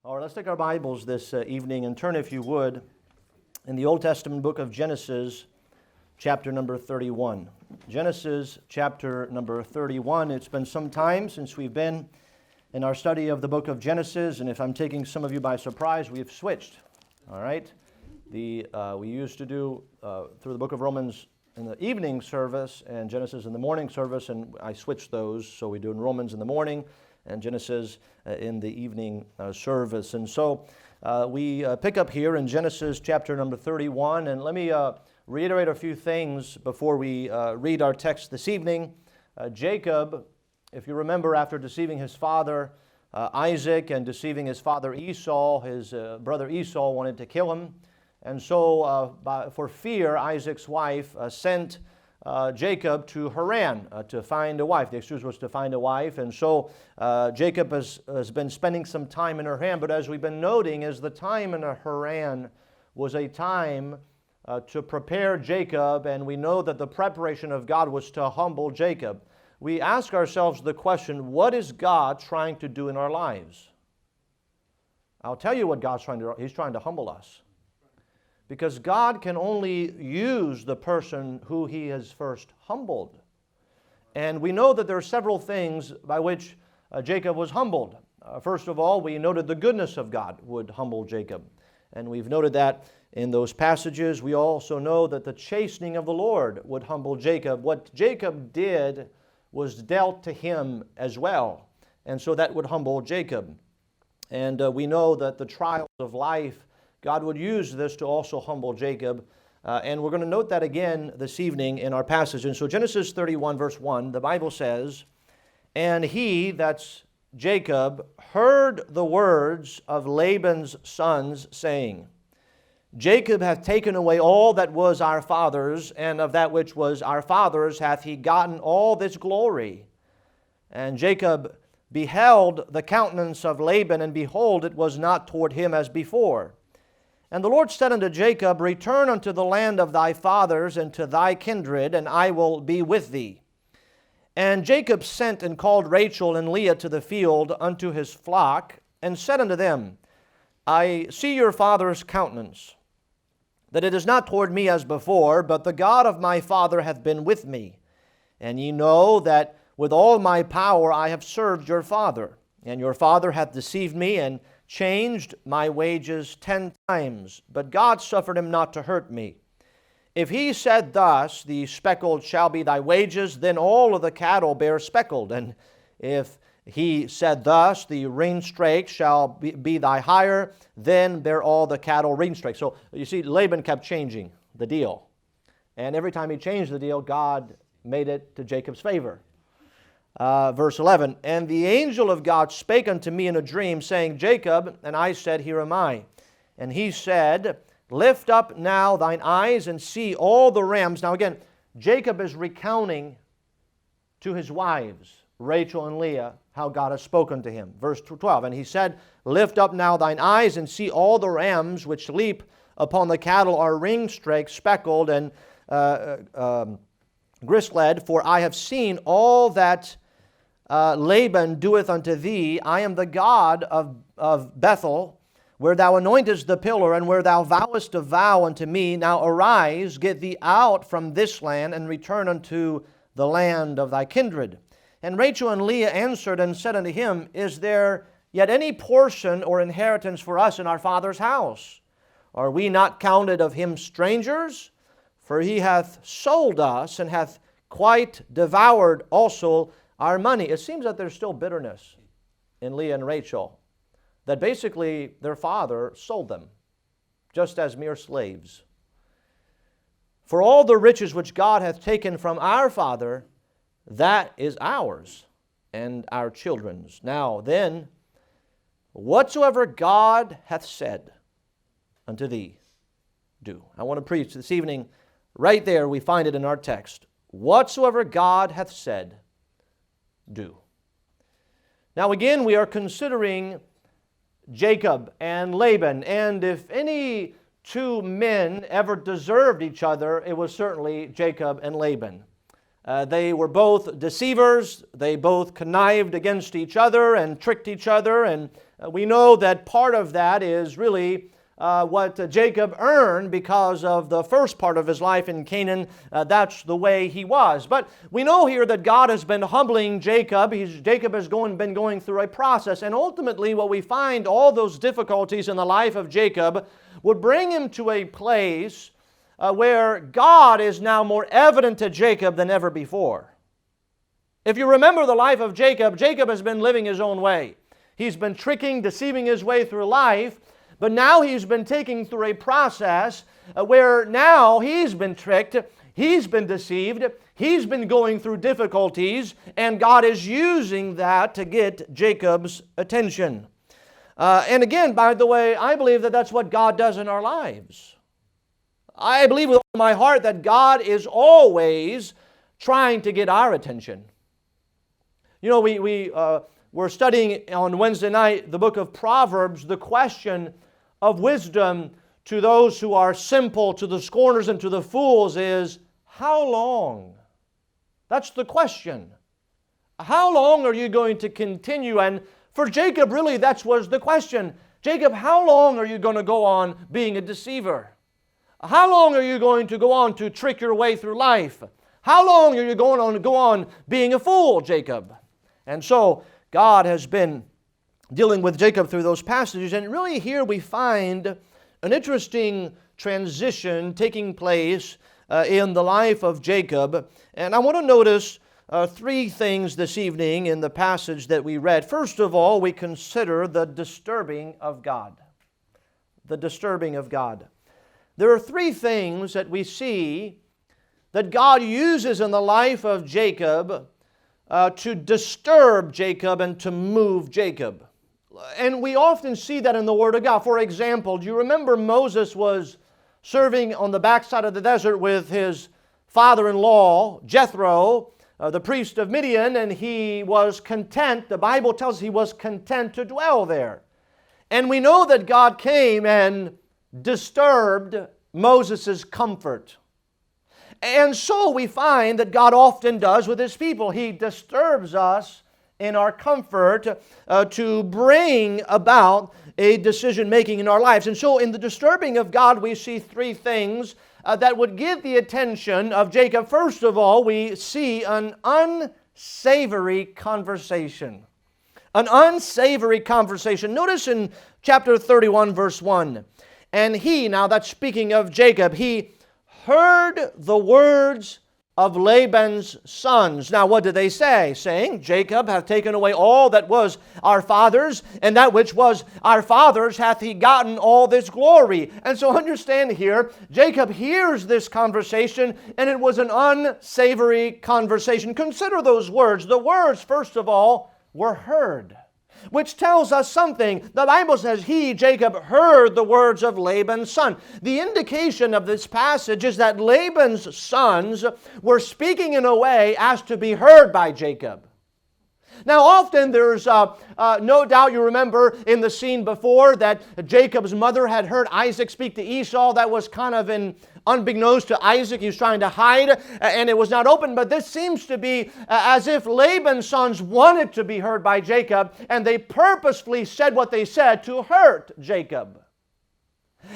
All right, let's take our Bibles this evening and turn, if you would, in the Old Testament book of Genesis, chapter number 31. Genesis, chapter number 31. It's been some time since we've been in our study of the book of Genesis, and if I'm taking some of you by surprise, we've switched. All right? We used to do through the book of Romans in the evening service and Genesis in the morning service, and I switched those, so we do in Romans in the morning and Genesis in the evening service. And so we pick up here in Genesis chapter number 31, and let me reiterate a few things before we read our text this evening. Jacob, if you remember, after deceiving his father Isaac and deceiving his father Esau, his brother Esau wanted to kill him. And so for fear, Isaac's wife sent Jacob to Haran to find a wife. The excuse was to find a wife. And so Jacob has been spending some time in Haran. But as we've been noting, is the time in Haran was a time to prepare Jacob. And we know that the preparation of God was to humble Jacob. We ask ourselves the question, what is God trying to do in our lives? I'll tell you what God's trying to do. He's trying to humble us. Because God can only use the person who He has first humbled. And we know that there are several things by which Jacob was humbled. First of all, we noted the goodness of God would humble Jacob. And we've noted that in those passages. We also know that the chastening of the Lord would humble Jacob. What Jacob did was dealt to him as well. And so that would humble Jacob. And we know that the trials of life, God would use this to also humble Jacob. And we're going to note that again this evening in our passage. And so Genesis 31 verse 1, the Bible says, "And he," that's Jacob, "heard the words of Laban's sons, saying, Jacob hath taken away all that was our father's, and of that which was our father's hath he gotten all this glory. And Jacob beheld the countenance of Laban, and behold, it was not toward him as before. And the Lord said unto Jacob, Return unto the land of thy fathers and to thy kindred, and I will be with thee. And Jacob sent and called Rachel and Leah to the field unto his flock, and said unto them, I see your father's countenance, that it is not toward me as before, but the God of my father hath been with me. And ye know that with all my power I have served your father. And your father hath deceived me, and changed my wages 10 times, but God suffered him not to hurt me. If he said thus, the speckled shall be thy wages, then all of the cattle bear speckled. And if he said thus, the ringstrakes shall be thy hire, then bear all the cattle ringstrakes. So you see, Laban kept changing the deal. And every time he changed the deal, God made it to Jacob's favor. Verse 11, And the angel of God spake unto me in a dream, saying, Jacob, and I said, Here am I. And he said, Lift up now thine eyes and see all the rams. Now again, Jacob is recounting to his wives, Rachel and Leah, how God has spoken to him. Verse 12, And he said, Lift up now thine eyes and see all the rams which leap upon the cattle are ringstraked, speckled, and grisled, for I have seen all that Laban doeth unto thee. I am the God of Bethel, where thou anointest the pillar, and where thou vowest a vow unto me. Now arise, get thee out from this land, and return unto the land of thy kindred. And Rachel and Leah answered and said unto him, Is there yet any portion or inheritance for us in our father's house? Are we not counted of him strangers? For he hath sold us, and hath quite devoured also our money. It seems that there's still bitterness in Leah and Rachel, that basically their father sold them, just as mere slaves. For all the riches which God hath taken from our father, that is ours and our children's. Now then, whatsoever God hath said unto thee, do. I want to preach this evening. Right there we find it in our text. Whatsoever God hath said, do. Now again, we are considering Jacob and Laban, and if any two men ever deserved each other, it was certainly Jacob and Laban. They were both deceivers. They both connived against each other and tricked each other. And we know that part of that is really what Jacob earned because of the first part of his life in Canaan. That's the way he was. But we know here that God has been humbling Jacob. Jacob has been going through a process. And ultimately what we find, all those difficulties in the life of Jacob would bring him to a place where God is now more evident to Jacob than ever before. If you remember the life of Jacob, Jacob has been living his own way. He's been tricking, deceiving his way through life. But now he's been taking through a process where now he's been tricked, he's been deceived, he's been going through difficulties, and God is using that to get Jacob's attention. And again, by the way, I believe that that's what God does in our lives. I believe with all my heart that God is always trying to get our attention. You know, we're studying on Wednesday night the book of Proverbs. The question of wisdom to those who are simple, to the scorners and to the fools is, how long? That's the question. How long are you going to continue? And for Jacob, really, that was the question. Jacob, how long are you going to go on being a deceiver? How long are you going to go on to trick your way through life? How long are you going to go on being a fool, Jacob? And so God has been dealing with Jacob through those passages. And really here we find an interesting transition taking place in the life of Jacob. And I want to notice three things this evening in the passage that we read. First of all, we consider the disturbing of God. The disturbing of God. There are three things that we see that God uses in the life of Jacob to disturb Jacob and to move Jacob. And we often see that in the Word of God. For example, do you remember Moses was serving on the backside of the desert with his father-in-law, Jethro, the priest of Midian, and he was content, the Bible tells us he was content to dwell there. And we know that God came and disturbed Moses' comfort. And so we find that God often does with His people. He disturbs us in our comfort to bring about a decision-making in our lives. And so in the disturbing of God, we see three things that would get the attention of Jacob. First of all, we see an unsavory conversation. An unsavory conversation. Notice in chapter 31, verse 1. And he, now that's speaking of Jacob, he heard the words of Laban's sons. Now what did they say? Saying, Jacob hath taken away all that was our father's, and that which was our father's hath he gotten all this glory. And so understand here, Jacob hears this conversation, and it was an unsavory conversation. Consider those words. The words, first of all, were heard, which tells us something. The Bible says he, Jacob, heard the words of Laban's son. The indication of this passage is that Laban's sons were speaking in a way as to be heard by Jacob. Now often there's no doubt you remember in the scene before that Jacob's mother had heard Isaac speak to Esau. That was kind of unbeknownst to Isaac. He was trying to hide and it was not open. But this seems to be as if Laban's sons wanted to be heard by Jacob, and they purposefully said what they said to hurt Jacob.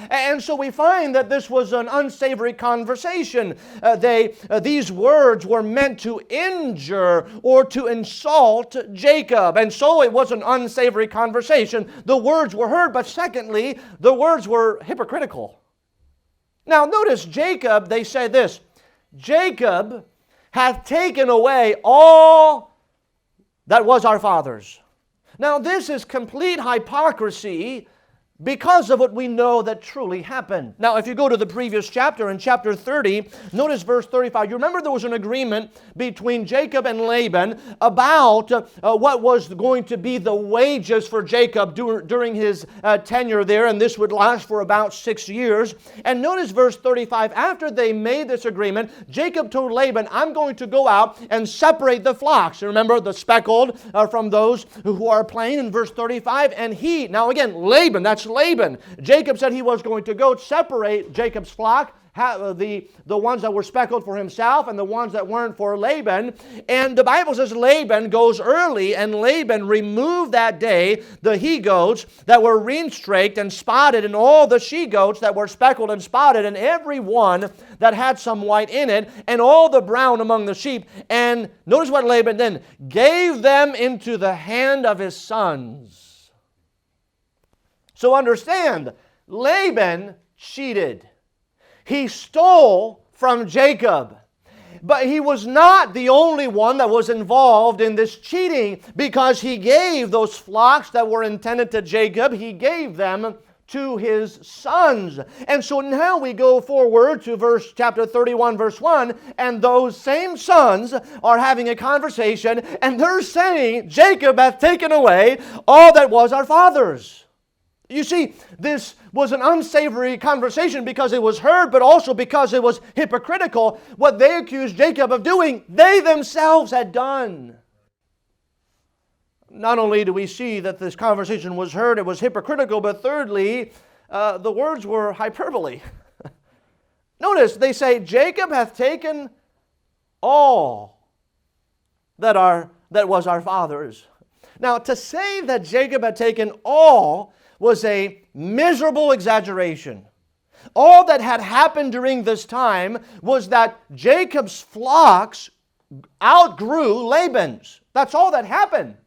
And so we find that this was an unsavory conversation. These words were meant to injure or to insult Jacob. And so it was an unsavory conversation. The words were heard, but secondly, the words were hypocritical. Now notice Jacob, they say this, Jacob hath taken away all that was our father's. Now this is complete hypocrisy because of what we know that truly happened. Now, if you go to the previous chapter, in chapter 30, notice verse 35. You remember there was an agreement between Jacob and Laban about what was going to be the wages for Jacob during his tenure there, and this would last for about 6 years. And notice verse 35. After they made this agreement, Jacob told Laban, I'm going to go out and separate the flocks. Remember the speckled from those who are plain in verse 35. And he, now again, Laban, that's Laban. Jacob said he was going to go separate Jacob's flock the ones that were speckled for himself and the ones that weren't for Laban. And the Bible says Laban goes early, and Laban removed that day the he-goats that were ring-straked and spotted, and all the she-goats that were speckled and spotted, and every one that had some white in it, and all the brown among the sheep. And notice what Laban then gave them into the hand of his sons. So understand, Laban cheated. He stole from Jacob. But he was not the only one that was involved in this cheating, because he gave those flocks that were intended to Jacob, he gave them to his sons. And so now we go forward to chapter 31, verse 1, and those same sons are having a conversation, and they're saying, Jacob hath taken away all that was our father's. You see, this was an unsavory conversation because it was heard, but also because it was hypocritical. What they accused Jacob of doing, they themselves had done. Not only do we see that this conversation was heard, it was hypocritical, but thirdly, the words were hyperbole. Notice, they say, Jacob hath taken all that was our father's. Now, to say that Jacob had taken all was a miserable exaggeration. All that had happened during this time was that Jacob's flocks outgrew Laban's. That's all that happened.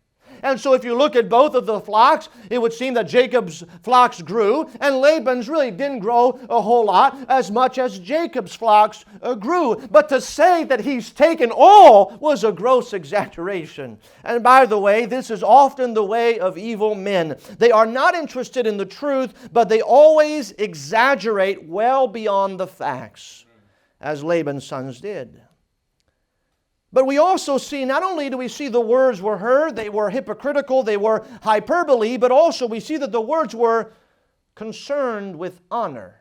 And so if you look at both of the flocks, it would seem that Jacob's flocks grew, and Laban's really didn't grow a whole lot as much as Jacob's flocks grew. But to say that he's taken all was a gross exaggeration. And by the way, this is often the way of evil men. They are not interested in the truth, but they always exaggerate well beyond the facts, as Laban's sons did. But we also see, not only do we see the words were heard, they were hypocritical, they were hyperbole, but also we see that the words were concerned with honor.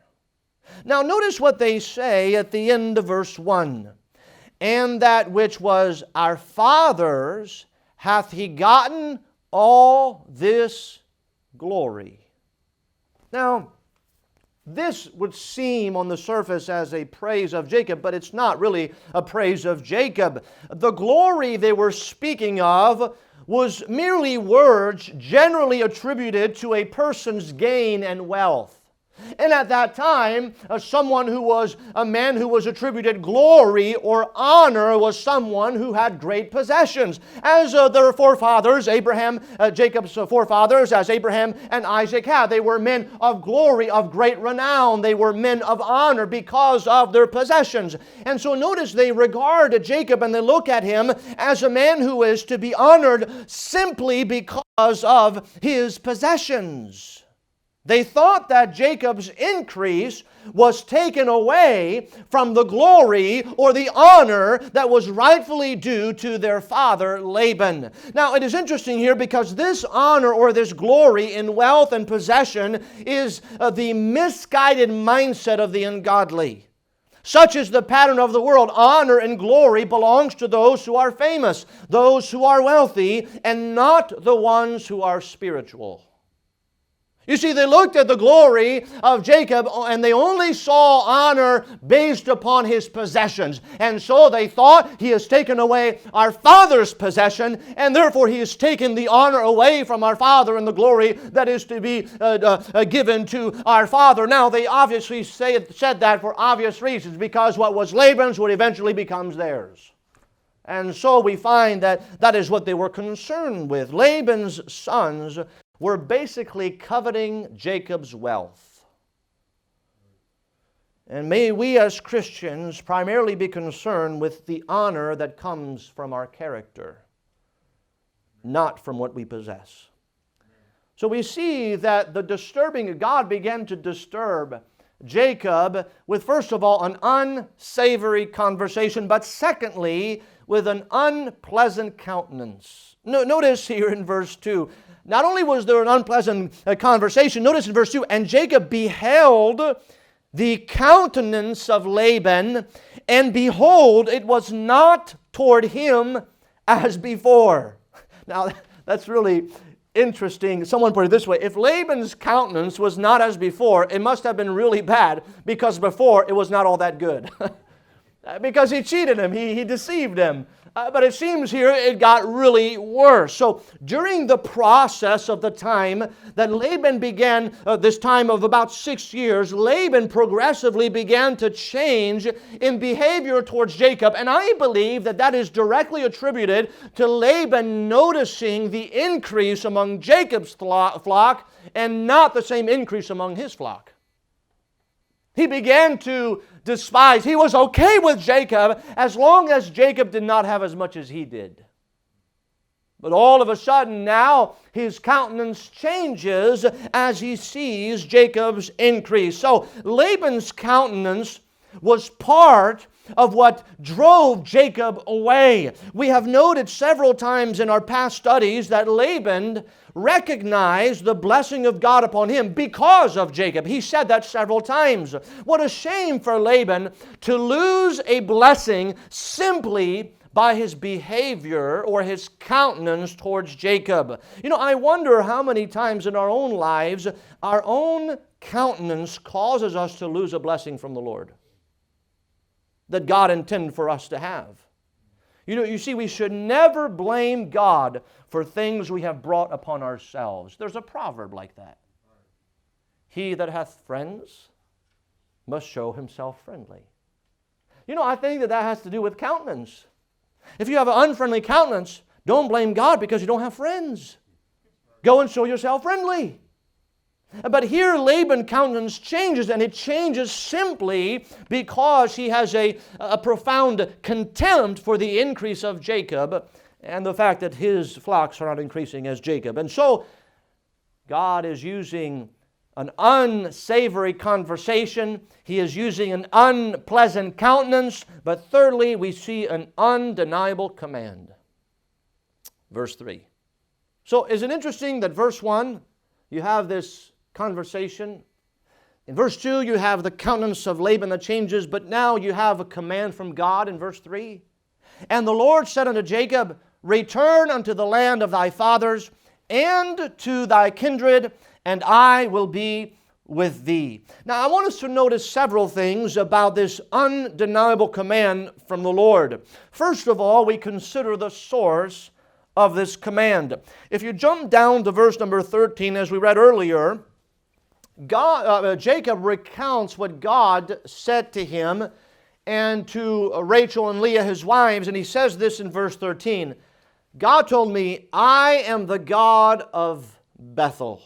Now notice what they say at the end of verse 1. And that which was our father's hath he gotten all this glory. Now, this would seem on the surface as a praise of Jacob, but it's not really a praise of Jacob. The glory they were speaking of was merely words generally attributed to a person's gain and wealth. And at that time, someone who was a man who was attributed glory or honor was someone who had great possessions. As their forefathers, Jacob's forefathers, as Abraham and Isaac had. They were men of glory, of great renown. They were men of honor because of their possessions. And so notice they regard Jacob and they look at him as a man who is to be honored simply because of his possessions. They thought that Jacob's increase was taken away from the glory or the honor that was rightfully due to their father Laban. Now it is interesting here because this honor or this glory in wealth and possession is the misguided mindset of the ungodly. Such is the pattern of the world. Honor and glory belongs to those who are famous, those who are wealthy, and not the ones who are spiritual. You see, they looked at the glory of Jacob and they only saw honor based upon his possessions. And so they thought, he has taken away our father's possession, and therefore he has taken the honor away from our father and the glory that is to be given to our father. Now, they obviously said that for obvious reasons, because what was Laban's would eventually become theirs. And so we find that that is what they were concerned with. Laban's sons were basically coveting Jacob's wealth. And may we as Christians primarily be concerned with the honor that comes from our character, not from what we possess. So we see that God began to disturb Jacob with, first of all, an unsavory conversation, but secondly, with an unpleasant countenance. Notice here in verse 2, not only was there an unpleasant conversation, notice in verse 2, and Jacob beheld the countenance of Laban, and behold, it was not toward him as before. Now, that's really interesting. Someone put it this way: if Laban's countenance was not as before, it must have been really bad, because before it was not all that good. Because he cheated him, he deceived him. But it seems here it got really worse. So during the process of the time that Laban began, this time of about 6 years, Laban progressively began to change in behavior towards Jacob. And I believe that that is directly attributed to Laban noticing the increase among Jacob's flock and not the same increase among his flock. He began to despise. He was okay with Jacob as long as Jacob did not have as much as he did. But all of a sudden now his countenance changes as he sees Jacob's increase. So Laban's countenance was part of what drove Jacob away. We have noted several times in our past studies that Laban recognized the blessing of God upon him because of Jacob. He said that several times. What a shame for Laban to lose a blessing simply by his behavior or his countenance towards Jacob. You know, I wonder how many times in our own lives our own countenance causes us to lose a blessing from the Lord that God intended for us to have. You know, you see, we should never blame God for things we have brought upon ourselves. There's a proverb like that. He that hath friends must show himself friendly. You know, I think that has to do with countenance. If you have an unfriendly countenance, don't blame God because you don't have friends. Go and show yourself friendly. But here Laban's countenance changes, and it changes simply because he has a profound contempt for the increase of Jacob and the fact that his flocks are not increasing as Jacob. And so God is using an unsavory conversation. He is using an unpleasant countenance. But thirdly, we see an undeniable command. Verse 3. So is it interesting that verse 1, you have this conversation. In verse 2, you have the countenance of Laban that changes, but now you have a command from God in verse 3. And the Lord said unto Jacob, return unto the land of thy fathers and to thy kindred, and I will be with thee. Now I want us to notice several things about this undeniable command from the Lord. First of all, we consider the source of this command. If you jump down to verse number 13, as we read earlier, Jacob recounts what God said to him and to Rachel and Leah, his wives, and he says this in verse 13. God told me, I am the God of Bethel,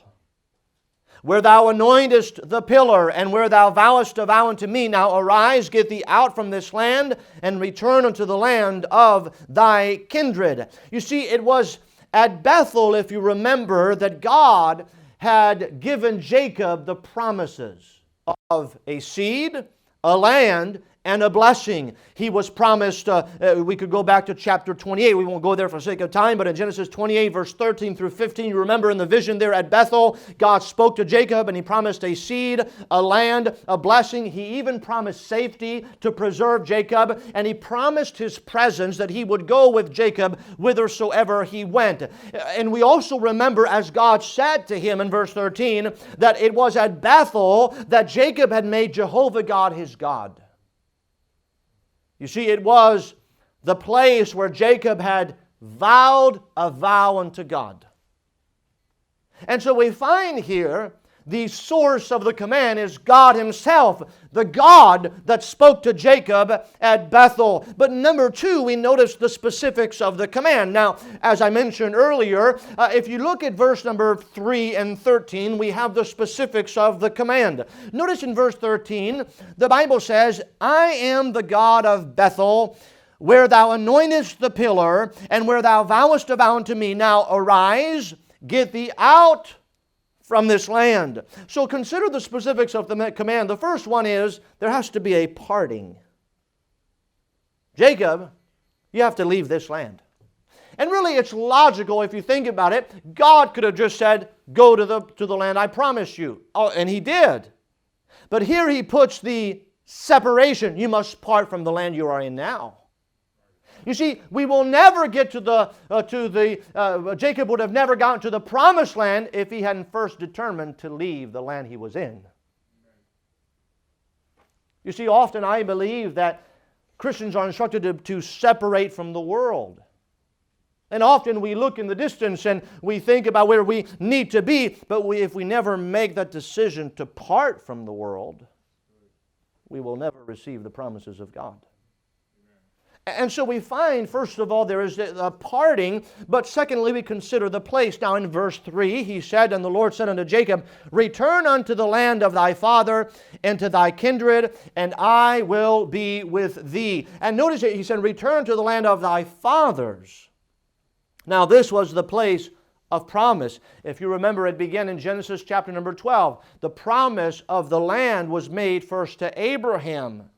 where thou anointest the pillar, and where thou vowest a vow unto me. Now arise, get thee out from this land, and return unto the land of thy kindred. You see, it was at Bethel, if you remember, that God had given Jacob the promises of a seed, a land, and a blessing. He was promised, we could go back to chapter 28. We won't go there for sake of time, but in Genesis 28, verse 13 through 15, you remember in the vision there at Bethel, God spoke to Jacob and He promised a seed, a land, a blessing. He even promised safety to preserve Jacob, and He promised His presence that He would go with Jacob whithersoever he went. And we also remember, as God said to him in verse 13, that it was at Bethel that Jacob had made Jehovah God his God. You see, it was the place where Jacob had vowed a vow unto God. And so we find here the source of the command is God Himself, the God that spoke to Jacob at Bethel. But number two, we notice the specifics of the command. Now, as I mentioned earlier, if you look at verse number 3 and 13, we have the specifics of the command. Notice in verse 13, the Bible says, I am the God of Bethel, where thou anointest the pillar, and where thou vowest a vow unto me. Now arise, get thee out from this land. So consider the specifics of the command. The first one is there has to be a parting. Jacob, you have to leave this land. And really it's logical if you think about it. God could have just said, go to the land I promised you. Oh, and He did. But here He puts the separation. You must part from the land you are in now. You see, we will never get Jacob would have never gotten to the promised land if he hadn't first determined to leave the land he was in. You see, often I believe that Christians are instructed to separate from the world. And often we look in the distance and we think about where we need to be, but if we never make that decision to part from the world, we will never receive the promises of God. And so we find, first of all, there is a parting, but secondly, we consider the place. Now in verse 3, he said, and the Lord said unto Jacob, return unto the land of thy father and to thy kindred, and I will be with thee. And notice it, he said, return to the land of thy fathers. Now this was the place of promise. If you remember, it began in Genesis chapter number 12. The promise of the land was made first to Abraham.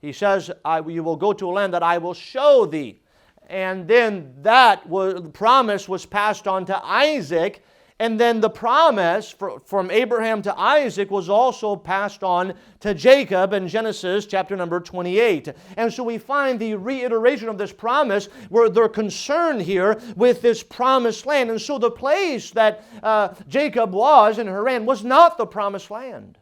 He says, you will go to a land that I will show thee. And then the promise was passed on to Isaac. And then the promise from Abraham to Isaac was also passed on to Jacob in Genesis chapter number 28. And so we find the reiteration of this promise where they're concerned here with this promised land. And so the place that Jacob was in Haran was not the promised land.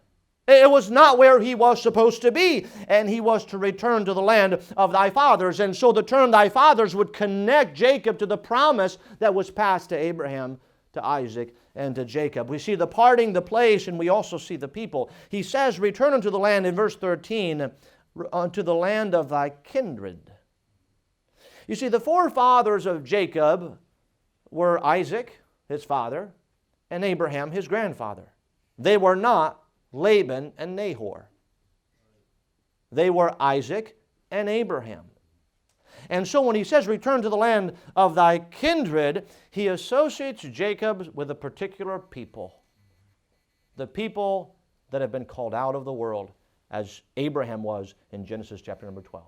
It was not where he was supposed to be, and he was to return to the land of thy fathers. And so the term thy fathers would connect Jacob to the promise that was passed to Abraham, to Isaac, and to Jacob. We see the parting, the place, and we also see the people. He says, return unto the land, in verse 13, unto the land of thy kindred. You see, the forefathers of Jacob were Isaac, his father, and Abraham, his grandfather. They were not Laban and Nahor. They were Isaac and Abraham. And so when he says, return to the land of thy kindred, he associates Jacob with a particular people. The people that have been called out of the world, as Abraham was in Genesis chapter number 12.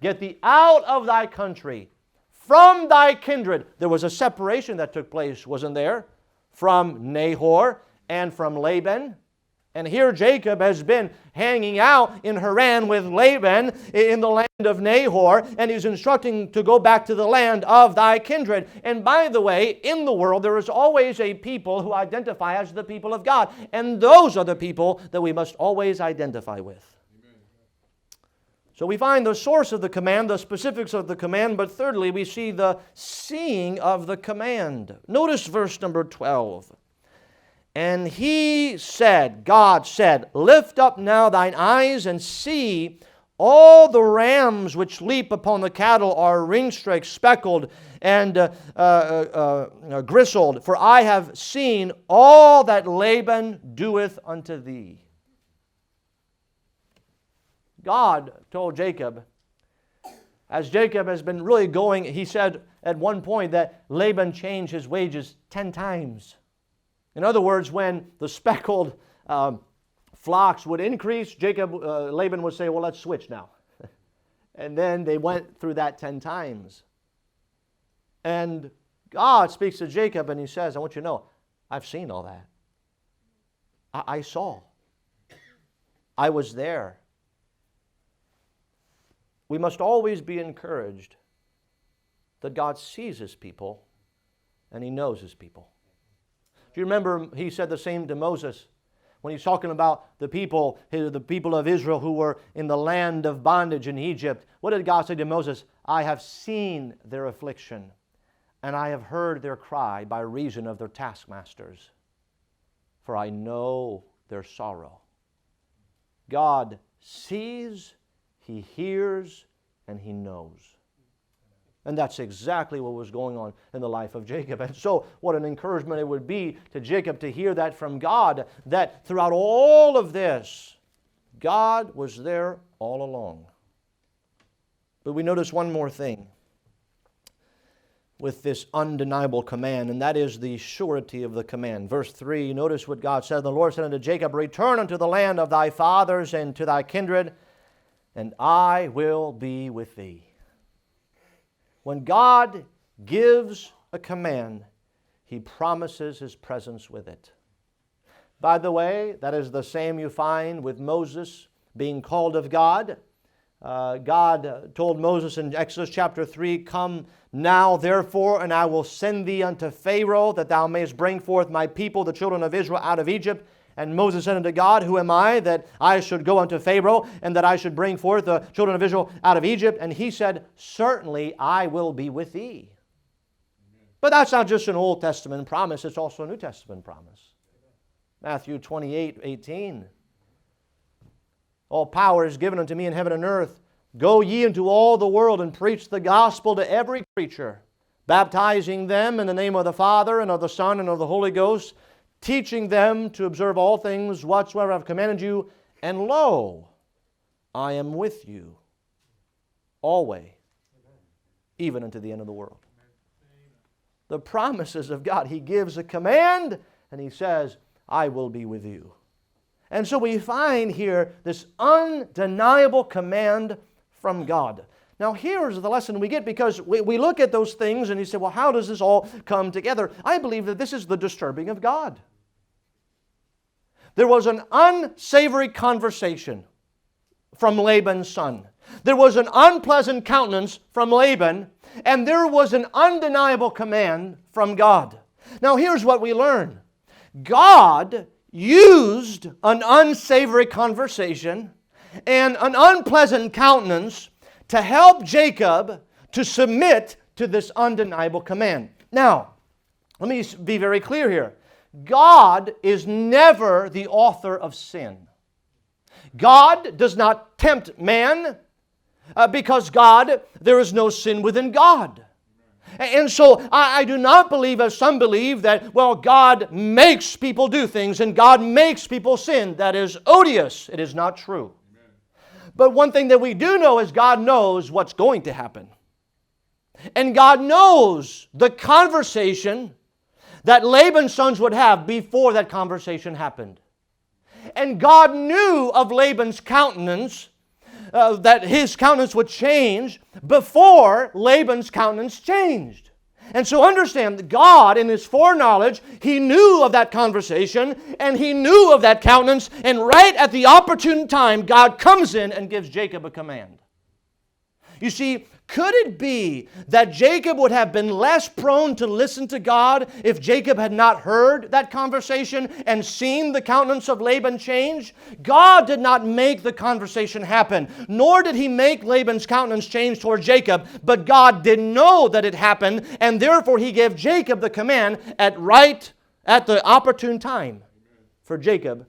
Get thee out of thy country, from thy kindred. There was a separation that took place, wasn't there? From Nahor and from Laban. And here Jacob has been hanging out in Haran with Laban in the land of Nahor, and he's instructing to go back to the land of thy kindred. And by the way, in the world there is always a people who identify as the people of God, and those are the people that we must always identify with. Amen. So we find the source of the command, the specifics of the command, but thirdly we see the seeing of the command. Notice verse number 12. And he said, God said, lift up now thine eyes and see, all the rams which leap upon the cattle are ringstraked, speckled, and gristled. For I have seen all that Laban doeth unto thee. God told Jacob, as Jacob has been really going, he said at one point that Laban changed his wages 10 times. In other words, when the speckled flocks would increase, Laban would say, well, let's switch now. And then they went through that 10 times. And God speaks to Jacob and he says, I want you to know, I've seen all that. I saw. I was there. We must always be encouraged that God sees His people and He knows His people. Do you remember He said the same to Moses when He's talking about the people of Israel who were in the land of bondage in Egypt? What did God say to Moses? I have seen their affliction, and I have heard their cry by reason of their taskmasters, for I know their sorrow. God sees, He hears, and He knows. And that's exactly what was going on in the life of Jacob. And so what an encouragement it would be to Jacob to hear that from God, that throughout all of this, God was there all along. But we notice one more thing with this undeniable command, and that is the surety of the command. Verse 3, notice what God said. The Lord said unto Jacob, return unto the land of thy fathers and to thy kindred, and I will be with thee. When God gives a command, He promises His presence with it. By the way, that is the same you find with Moses being called of God. God told Moses in Exodus chapter 3, "Come now, therefore, and I will send thee unto Pharaoh, that thou mayest bring forth my people, the children of Israel, out of Egypt." And Moses said unto God, "Who am I, that I should go unto Pharaoh, and that I should bring forth the children of Israel out of Egypt?" And he said, "Certainly I will be with thee." But that's not just an Old Testament promise, it's also a New Testament promise. Matthew 28:18. "All power is given unto me in heaven and earth. Go ye into all the world and preach the gospel to every creature, baptizing them in the name of the Father and of the Son and of the Holy Ghost, teaching them to observe all things whatsoever I have commanded you. And lo, I am with you always, even unto the end of the world." The promises of God. He gives a command and He says, "I will be with you." And so we find here this undeniable command from God. Now here's the lesson we get, because we look at those things and you say, well, how does this all come together? I believe that this is the disturbing of God. There was an unsavory conversation from Laban's son. There was an unpleasant countenance from Laban, and there was an undeniable command from God. Now here's what we learn. God used an unsavory conversation and an unpleasant countenance to help Jacob to submit to this undeniable command. Now, let me be very clear here. God is never the author of sin. God does not tempt man because there is no sin within God. And so I do not believe, as some believe, that, well, God makes people do things and God makes people sin. That is odious. It is not true. Amen. But one thing that we do know is God knows what's going to happen. And God knows the conversation that Laban's sons would have before that conversation happened. And God knew of Laban's countenance, that his countenance would change before Laban's countenance changed. And so understand that God, in His foreknowledge, He knew of that conversation and He knew of that countenance, and right at the opportune time, God comes in and gives Jacob a command. You see, could it be that Jacob would have been less prone to listen to God if Jacob had not heard that conversation and seen the countenance of Laban change? God did not make the conversation happen, nor did He make Laban's countenance change toward Jacob, but God did know that it happened, and therefore He gave Jacob the command at the opportune time for Jacob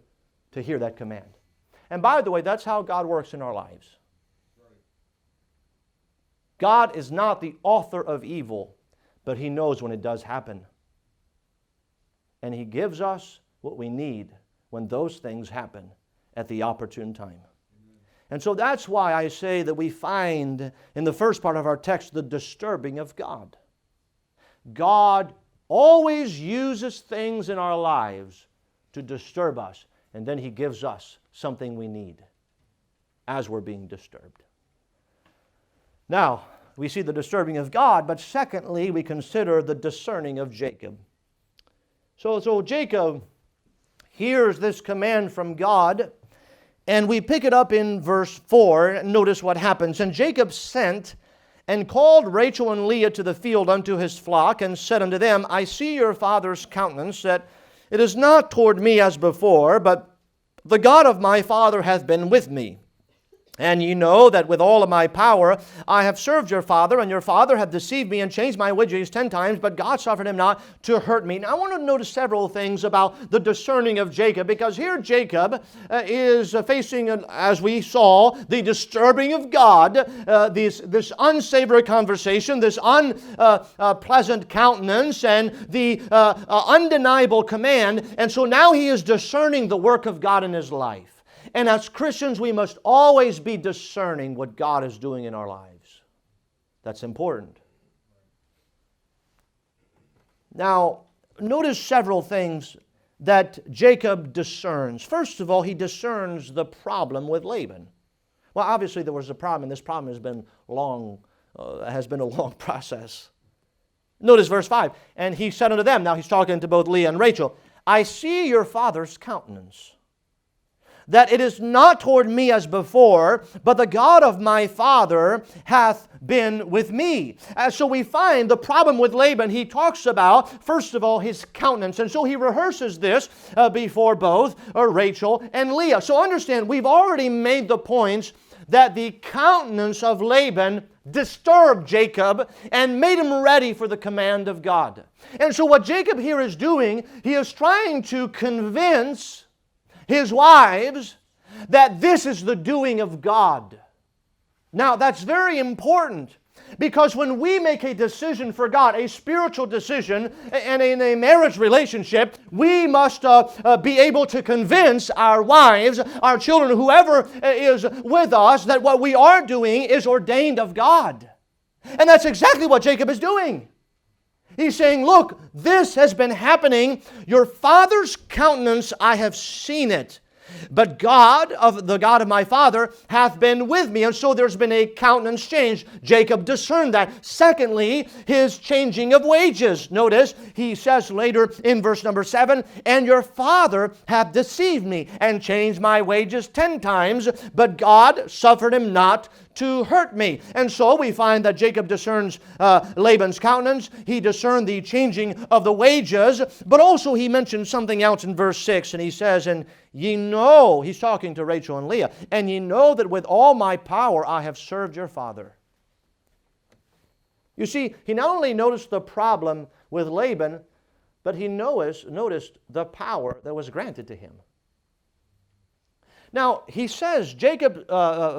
to hear that command. And by the way, that's how God works in our lives. God is not the author of evil, but He knows when it does happen. And He gives us what we need when those things happen at the opportune time. Amen. And so that's why I say that we find in the first part of our text the disturbing of God. God always uses things in our lives to disturb us, and then He gives us something we need as we're being disturbed. Now, we see the disturbing of God, but secondly, we consider the discerning of Jacob. So Jacob hears this command from God, and we pick it up in verse 4. Notice what happens. "And Jacob sent and called Rachel and Leah to the field unto his flock, and said unto them, I see your father's countenance, that it is not toward me as before, but the God of my father hath been with me. And ye know that with all of my power I have served your father, and your father hath deceived me and changed my wages 10 times, but God suffered him not to hurt me." Now I want to notice several things about the discerning of Jacob, because here Jacob is facing, as we saw, the disturbing of God, this unsavory conversation, this unpleasant countenance, and the undeniable command. And so now he is discerning the work of God in his life. And as Christians, we must always be discerning what God is doing in our lives. That's important. Now, notice several things that Jacob discerns. First of all, he discerns the problem with Laban. Well, obviously there was a problem, and this problem has been a long process. Notice verse 5. "And he said unto them," now he's talking to both Leah and Rachel, "I see your father's countenance." that it is not toward me as before, but the God of my father hath been with me. So we find the problem with Laban. He talks about, first of all, his countenance. And so he rehearses this before both Rachel and Leah. So understand, we've already made the points that the countenance of Laban disturbed Jacob and made him ready for the command of God. And so what Jacob here is doing, he is trying to convince his wives that this is the doing of God. Now that's very important, because when we make a decision for God, a spiritual decision, and in a marriage relationship, we must be able to convince our wives, our children, whoever is with us, that what we are doing is ordained of God. And that's exactly what Jacob is doing. He's saying, look, this has been happening. Your father's countenance, I have seen it. But the God of my father, hath been with me. And so there's been a countenance change. Jacob discerned that. Secondly, his changing of wages. Notice, he says later in verse number 7, and your father hath deceived me, and changed my wages 10 times, but God suffered him not to hurt me. And so we find that Jacob discerns Laban's countenance. He discerned the changing of the wages. But also he mentions something else in verse 6. And he says, and ye know, he's talking to Rachel and Leah, and ye know that with all my power I have served your father. You see, he not only noticed the problem with Laban, but he noticed the power that was granted to him. Now, he says, Jacob,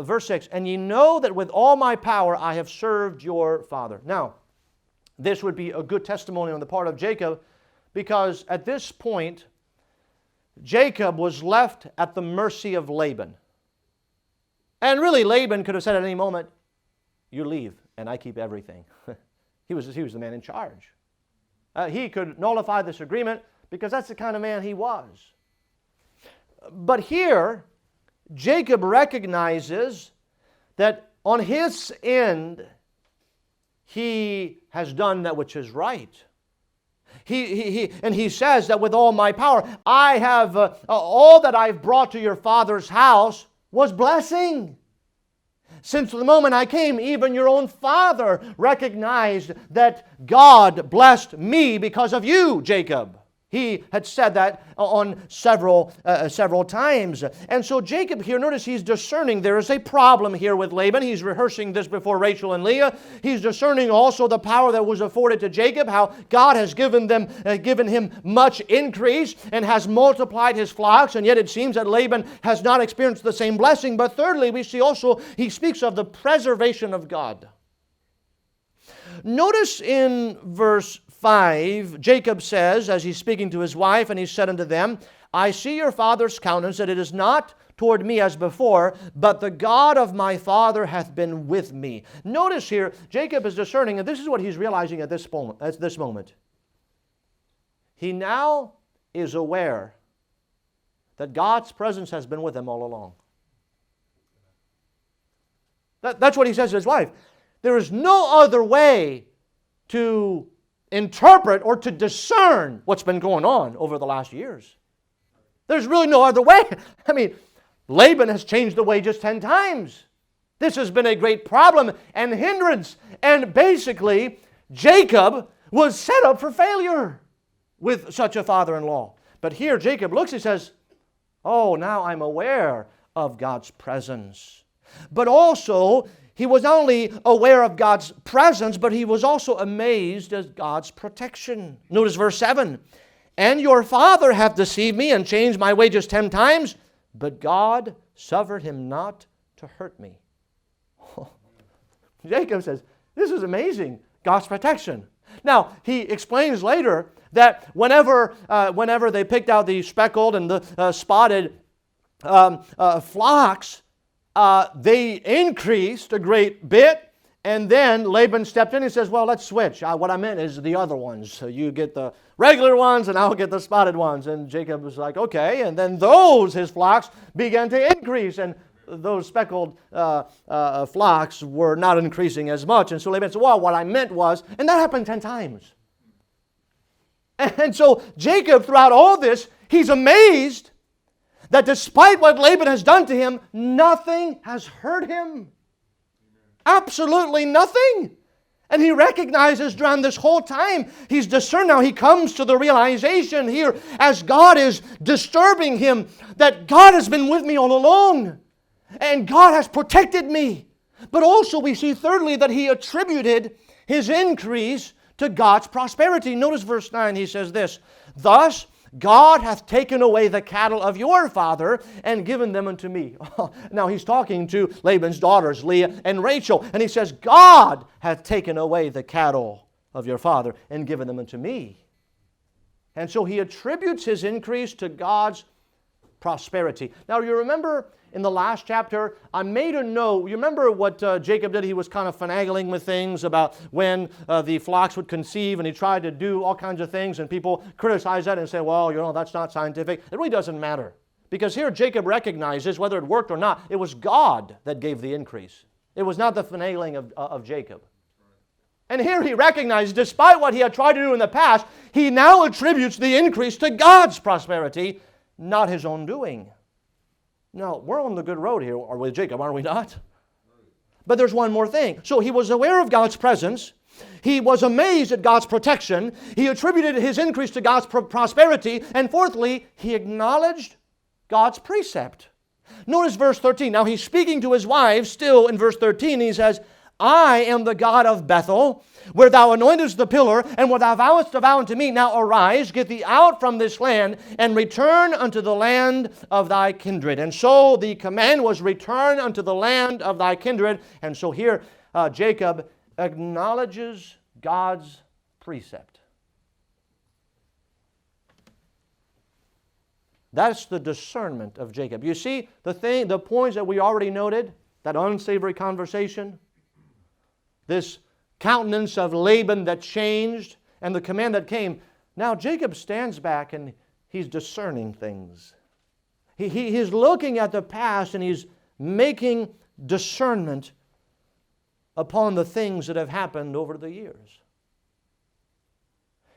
verse 6, and ye know that with all my power I have served your father. Now, this would be a good testimony on the part of Jacob, because at this point, Jacob was left at the mercy of Laban. And really, Laban could have said at any moment, you leave, and I keep everything. He was the man in charge. He could nullify this agreement, because that's the kind of man he was. But here, Jacob recognizes that on his end, he has done that which is right. And he says that with all my power, I have, all that I've brought to your father's house was blessing. Since the moment I came, even your own father recognized that God blessed me because of you, Jacob. He had said that on several times. And so Jacob here, notice he's discerning there is a problem here with Laban. He's rehearsing this before Rachel and Leah. He's discerning also the power that was afforded to Jacob, how God has given him much increase and has multiplied his flocks, and yet it seems that Laban has not experienced the same blessing. But thirdly, we see also he speaks of the preservation of God. Notice in verse 5, Jacob says, as he's speaking to his wife, and he said unto them, I see your father's countenance, that it is not toward me as before, but the God of my father hath been with me. Notice here, Jacob is discerning, and this is what he's realizing at this moment. He now is aware that God's presence has been with him all along. That's what he says to his wife. There is no other way to interpret or to discern what's been going on over the last years. There's really no other way. I mean, Laban has changed the wages 10 times. This has been a great problem and hindrance. And basically, Jacob was set up for failure with such a father-in-law. But here Jacob looks and says, oh, now I'm aware of God's presence. But also, he was not only aware of God's presence, but he was also amazed at God's protection. Notice verse 7. And your father hath deceived me and changed my wages 10 times, but God suffered him not to hurt me. Jacob says, this is amazing, God's protection. Now, he explains later that whenever they picked out the speckled and the spotted flocks, they increased a great bit, and then Laban stepped in and says, well, let's switch. What I meant is the other ones. So you get the regular ones and I'll get the spotted ones. And Jacob was like, okay. And then his flocks, began to increase, and those speckled flocks were not increasing as much. And so Laban said, well, what I meant was, and that happened 10 times. And so Jacob, throughout all this, he's amazed that despite what Laban has done to him, nothing has hurt him. Absolutely nothing. And he recognizes during this whole time, he's discerned now. He comes to the realization here as God is disturbing him that God has been with me all along. And God has protected me. But also we see thirdly that he attributed his increase to God's prosperity. Notice verse 9, he says this, "Thus God hath taken away the cattle of your father and given them unto me." Now he's talking to Laban's daughters, Leah and Rachel. And he says, "God hath taken away the cattle of your father and given them unto me." And so he attributes his increase to God's prosperity. Now you remember in the last chapter, I made a note. You remember what Jacob did? He was kind of finagling with things about when the flocks would conceive, and he tried to do all kinds of things, and people criticized that and say, well, you know, that's not scientific. It really doesn't matter. Because here Jacob recognizes, whether it worked or not, it was God that gave the increase. It was not the finagling of Jacob. And here he recognized, despite what he had tried to do in the past, he now attributes the increase to God's prosperity, not his own doing. Now, we're on the good road here with Jacob, aren't we not? But there's one more thing. So he was aware of God's presence. He was amazed at God's protection. He attributed his increase to God's prosperity. And fourthly, he acknowledged God's precept. Notice verse 13. Now he's speaking to his wives still in verse 13. He says, "I am the God of Bethel, where thou anointest the pillar, and where thou vowest to vow unto me. Now arise, get thee out from this land, and return unto the land of thy kindred." And so the command was, return unto the land of thy kindred. And so here Jacob acknowledges God's precept. That's the discernment of Jacob. You see the points that we already noted, that unsavory conversation, this countenance of Laban that changed, and the command that came. Now Jacob stands back and he's discerning things. He's looking at the past and he's making discernment upon the things that have happened over the years.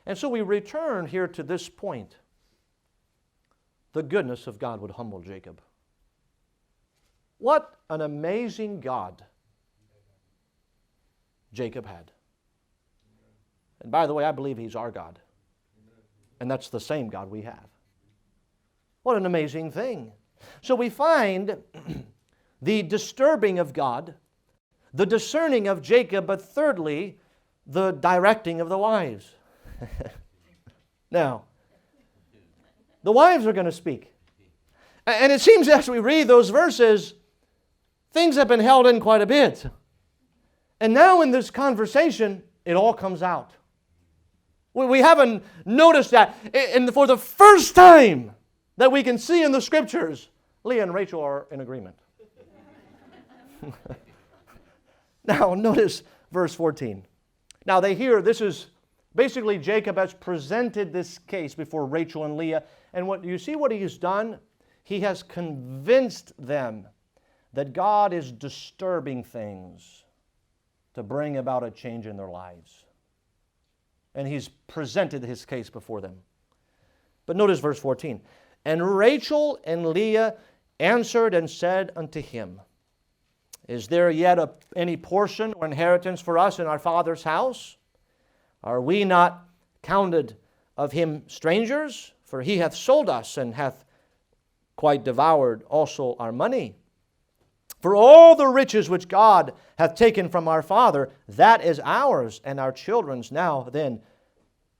And so we return here to this point. The goodness of God would humble Jacob. What an amazing God Jacob had. And by the way, I believe He's our God. And that's the same God we have. What an amazing thing. So we find the disturbing of God, the discerning of Jacob, but thirdly, the directing of the wives. Now, the wives are going to speak. And it seems as we read those verses, things have been held in quite a bit. And now in this conversation, it all comes out. We haven't noticed that. And for the first time that we can see in the Scriptures, Leah and Rachel are in agreement. Now notice verse 14. Now they hear, this is basically Jacob has presented this case before Rachel and Leah. And what you see what he has done? He has convinced them that God is disturbing things to bring about a change in their lives. And he's presented his case before them. But notice verse 14. And Rachel and Leah answered and said unto him, Is there yet any portion or inheritance for us in our father's house? Are we not counted of him strangers? For he hath sold us and hath quite devoured also our money. For all the riches which God hath taken from our father, that is ours and our children's. Now then,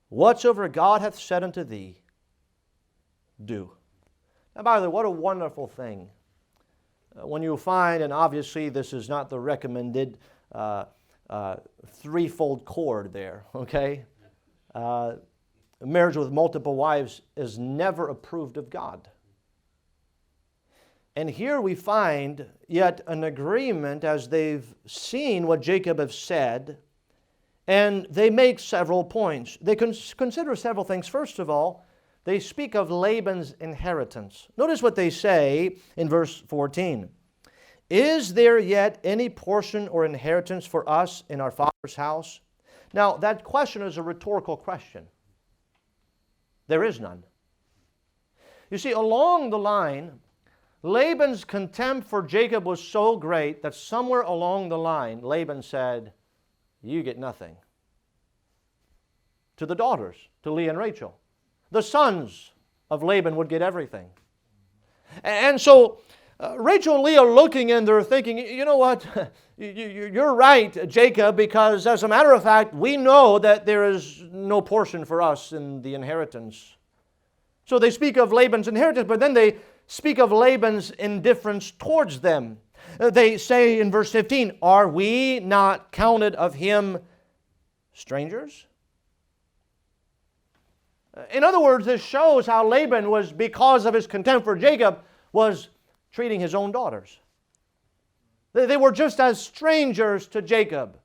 whatsoever God hath said unto thee, do. Now by the way, what a wonderful thing. When you find, and obviously this is not the recommended threefold cord there, okay? Marriage with multiple wives is never approved of God. And here we find yet an agreement as they've seen what Jacob has said, and they make several points. They consider several things. First of all, they speak of Laban's inheritance. Notice what they say in verse 14. Is there yet any portion or inheritance for us in our father's house? Now, that question is a rhetorical question. There is none. You see, along the line Laban's contempt for Jacob was so great that somewhere along the line, Laban said, you get nothing. To the daughters, to Leah and Rachel. The sons of Laban would get everything. And so Rachel and Leah are looking and they're thinking, you know what, you're right, Jacob, because as a matter of fact, we know that there is no portion for us in the inheritance. So they speak of Laban's inheritance, but then they speak of Laban's indifference towards them. They say in verse 15, are we not counted of him strangers? In other words, this shows how Laban was, because of his contempt for Jacob, was treating his own daughters. They were just as strangers to Jacob.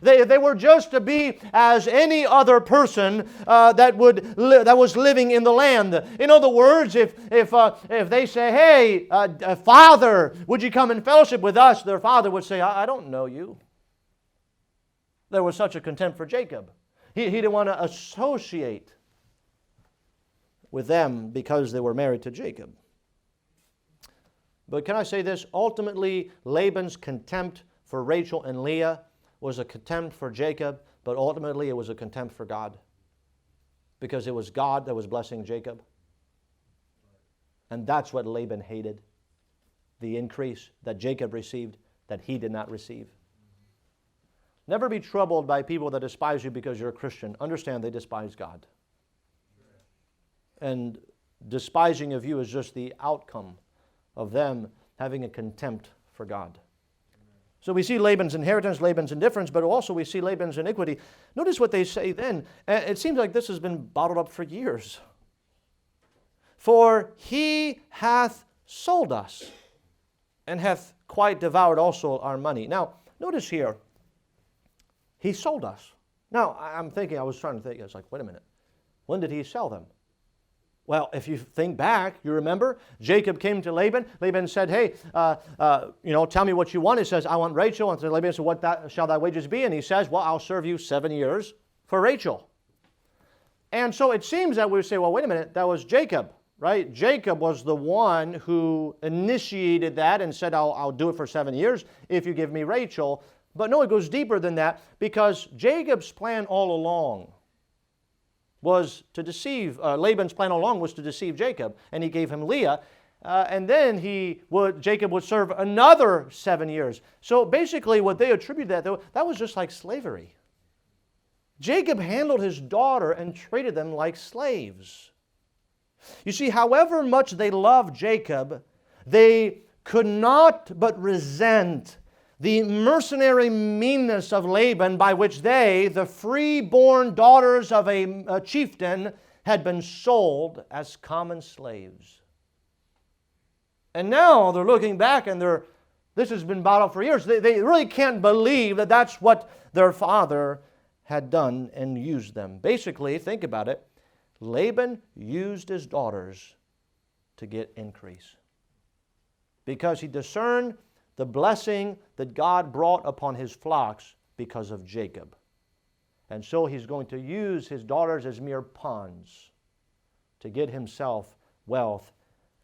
They were just to be as any other person that was living in the land. In other words, if they say, hey, Father, would you come and fellowship with us? Their father would say, I don't know you. There was such a contempt for Jacob. He didn't want to associate with them because they were married to Jacob. But can I say this? Ultimately, Laban's contempt for Rachel and Leah was a contempt for Jacob, but ultimately it was a contempt for God. Because it was God that was blessing Jacob. And that's what Laban hated. The increase that Jacob received that he did not receive. Never be troubled by people that despise you because you're a Christian. Understand they despise God. And despising of you is just the outcome of them having a contempt for God. So we see Laban's inheritance, Laban's indifference, but also we see Laban's iniquity. Notice what they say then. It seems like this has been bottled up for years. For he hath sold us, and hath quite devoured also our money. Now, notice here, he sold us. Now, I was trying to think, I was like, wait a minute. When did he sell them? Well, if you think back, you remember, Jacob came to Laban. Laban said, hey, tell me what you want. He says, I want Rachel. And so Laban said, what shall thy wages be? And he says, well, I'll serve you 7 years for Rachel. And so it seems that we say, well, wait a minute, that was Jacob, right? Jacob was the one who initiated that and said, I'll do it for 7 years if you give me Rachel. But no, it goes deeper than that, because Jacob's plan all along was to deceive, Laban's plan all along was to deceive Jacob, and he gave him Leah, and then Jacob would serve another 7 years. So basically what they attribute that was just like slavery. Jacob handled his daughter and treated them like slaves. You see, however much they loved Jacob, they could not but resent the mercenary meanness of Laban, by which they, the free-born daughters of a chieftain, had been sold as common slaves. And now they're looking back and this has been bottled for years. They really can't believe that that's what their father had done and used them. Basically, think about it, Laban used his daughters to get increase. Because he discerned the blessing that God brought upon his flocks because of Jacob. And so he's going to use his daughters as mere pawns to get himself wealth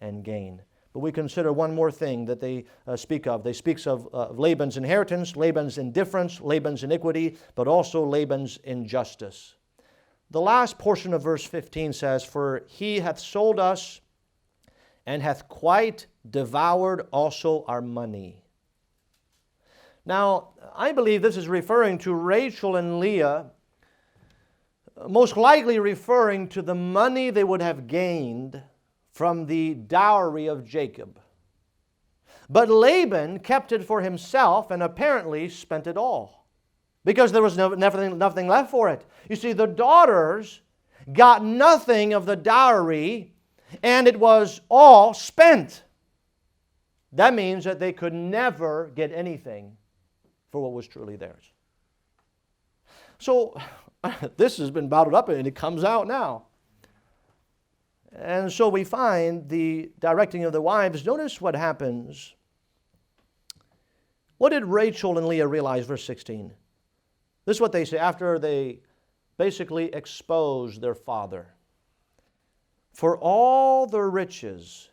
and gain. But we consider one more thing that they speak of. They speak of Laban's inheritance, Laban's indifference, Laban's iniquity, but also Laban's injustice. The last portion of verse 15 says, for he hath sold us and hath quite devoured also our money. Now, I believe this is referring to Rachel and Leah, most likely referring to the money they would have gained from the dowry of Jacob. But Laban kept it for himself and apparently spent it all, because there was nothing left for it. You see, the daughters got nothing of the dowry, and it was all spent. That means that they could never get anything for what was truly theirs. So this has been bottled up and it comes out now. And so we find the directing of the wives. Notice what happens. What did Rachel and Leah realize? Verse 16. This is what they say after they basically expose their father. For all the riches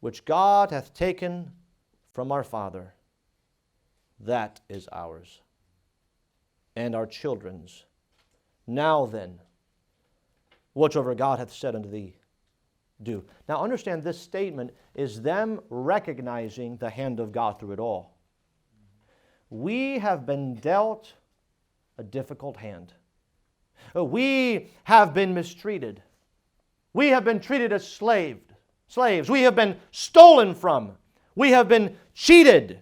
which God hath taken from our father, that is ours, and our children's. Now then, whatsoever God hath said unto thee, do. Now understand, this statement is them recognizing the hand of God through it all. We have been dealt a difficult hand. We have been mistreated. We have been treated as slaves. We have been stolen from. We have been cheated.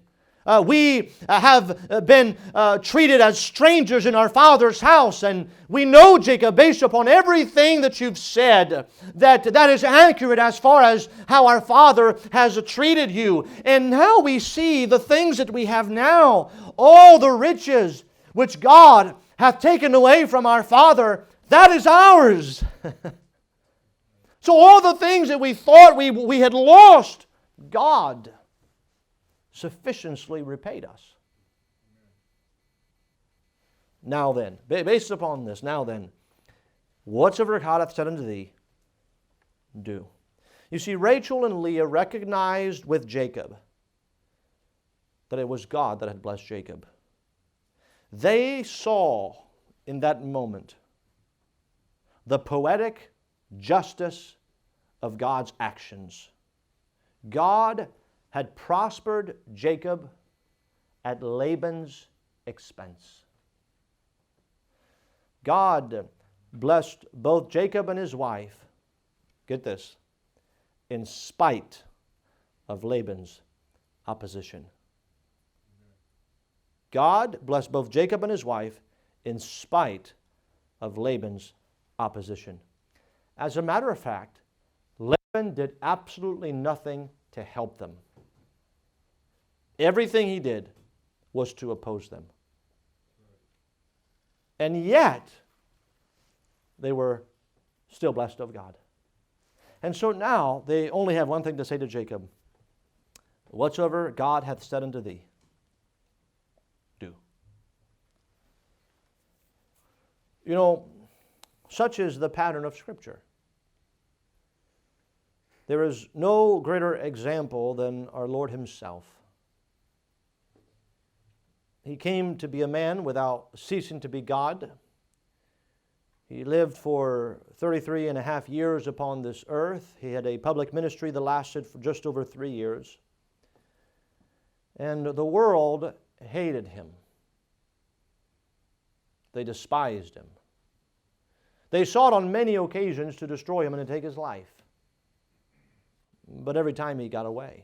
We have been treated as strangers in our Father's house. And we know, Jacob, based upon everything that you've said, that is accurate as far as how our Father has treated you. And now we see the things that we have now, all the riches which God hath taken away from our Father, that is ours. So all the things that we thought we had lost, God sufficiently repaid us. Now then, based upon this, now then, whatsoever God hath said unto thee, do. You see, Rachel and Leah recognized with Jacob that it was God that had blessed Jacob. They saw in that moment the poetic justice of God's actions. God had prospered Jacob at Laban's expense. God blessed both Jacob and his wife, get this, in spite of Laban's opposition. God blessed both Jacob and his wife in spite of Laban's opposition. As a matter of fact, Laban did absolutely nothing to help them. Everything he did was to oppose them. And yet, they were still blessed of God. And so now, they only have one thing to say to Jacob. Whatsoever God hath said unto thee, do. You know, such is the pattern of Scripture. There is no greater example than our Lord Himself. He came to be a man without ceasing to be God. He lived for 33 and a half years upon this earth. He had a public ministry that lasted for just over 3 years. And the world hated Him. They despised Him. They sought on many occasions to destroy Him and to take His life. But every time He got away.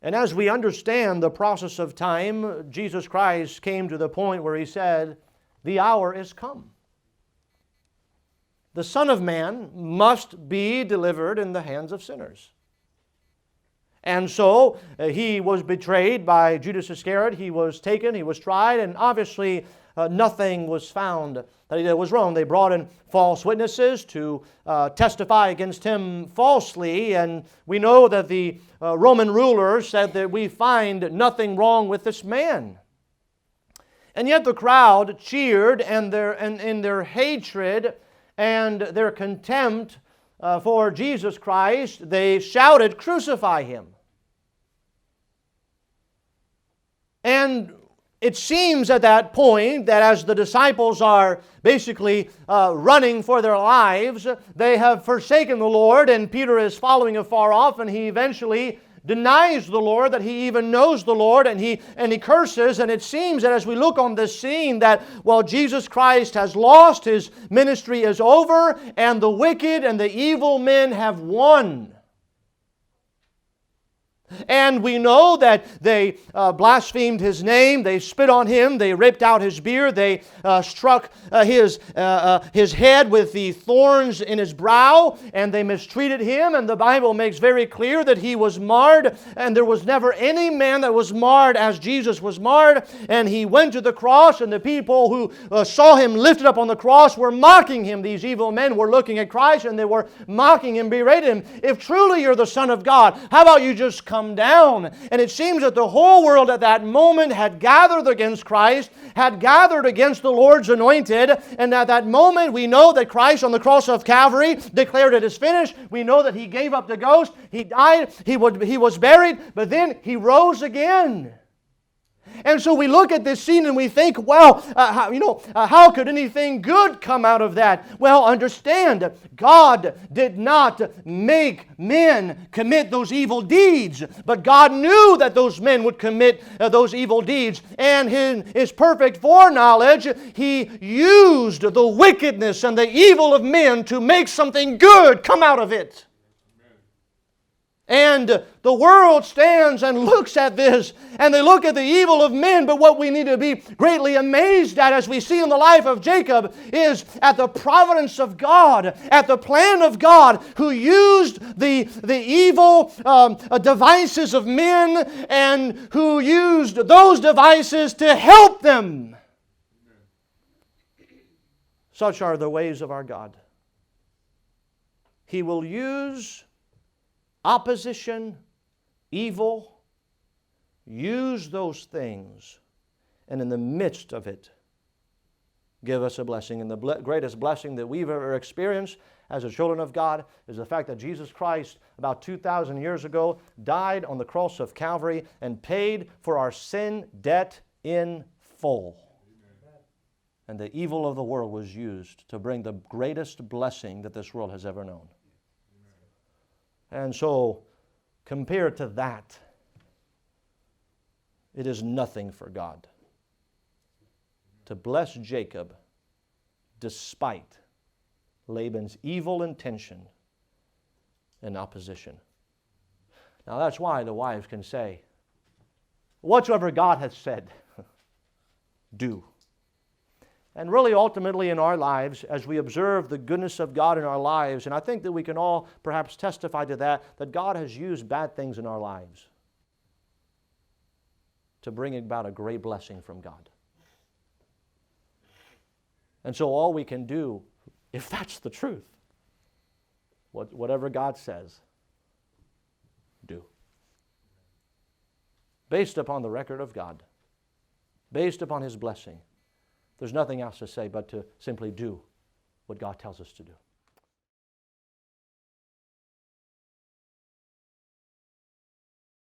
And as we understand the process of time, Jesus Christ came to the point where He said, the hour is come. The Son of Man must be delivered in the hands of sinners. And so He was betrayed by Judas Iscariot. He was taken, He was tried, and obviously nothing was found that He did was wrong. They brought in false witnesses to testify against Him falsely, and we know that the Roman rulers said that we find nothing wrong with this man. And yet the crowd cheered, and in their hatred and their contempt for Jesus Christ, they shouted, "Crucify Him." And it seems at that point that as the disciples are basically running for their lives, they have forsaken the Lord, and Peter is following afar off, and he eventually denies the Lord, that he even knows the Lord, and he curses. And it seems that as we look on this scene that while Jesus Christ has lost, His ministry is over, and the wicked and the evil men have won. And we know that they blasphemed His name, they spit on Him, they ripped out His beard, they struck his head with the thorns in His brow, and they mistreated Him. And the Bible makes very clear that He was marred, and there was never any man that was marred as Jesus was marred. And He went to the cross, and the people who saw Him lifted up on the cross were mocking Him. These evil men were looking at Christ, and they were mocking Him, berating Him. If truly you're the Son of God, how about you just come come down. And it seems that the whole world at that moment had gathered against Christ, had gathered against the Lord's anointed. And at that moment we know that Christ on the cross of Calvary declared it is finished. We know that He gave up the ghost. He died. He was buried. But then He rose again. And so we look at this scene and we think, well, how could anything good come out of that? Well, understand, God did not make men commit those evil deeds, but God knew that those men would commit those evil deeds. And in His perfect foreknowledge, He used the wickedness and the evil of men to make something good come out of it. And the world stands and looks at this, and they look at the evil of men, but what we need to be greatly amazed at, as we see in the life of Jacob, is at the providence of God, at the plan of God, who used the evil devices of men, and who used those devices to help them. Such are the ways of our God. He will use opposition, evil, use those things, and in the midst of it, give us a blessing. And the greatest blessing that we've ever experienced as the children of God is the fact that Jesus Christ, about 2,000 years ago, died on the cross of Calvary and paid for our sin debt in full. Amen. And the evil of the world was used to bring the greatest blessing that this world has ever known. And so, compared to that, it is nothing for God to bless Jacob despite Laban's evil intention and opposition. Now that's why the wives can say, whatsoever God has said, do. And really, ultimately in our lives, as we observe the goodness of God in our lives, and I think that we can all perhaps testify to that God has used bad things in our lives to bring about a great blessing from God. And so all we can do, if that's the truth, whatever God says, do. Based upon the record of God, based upon His blessing, there's nothing else to say but to simply do what God tells us to do.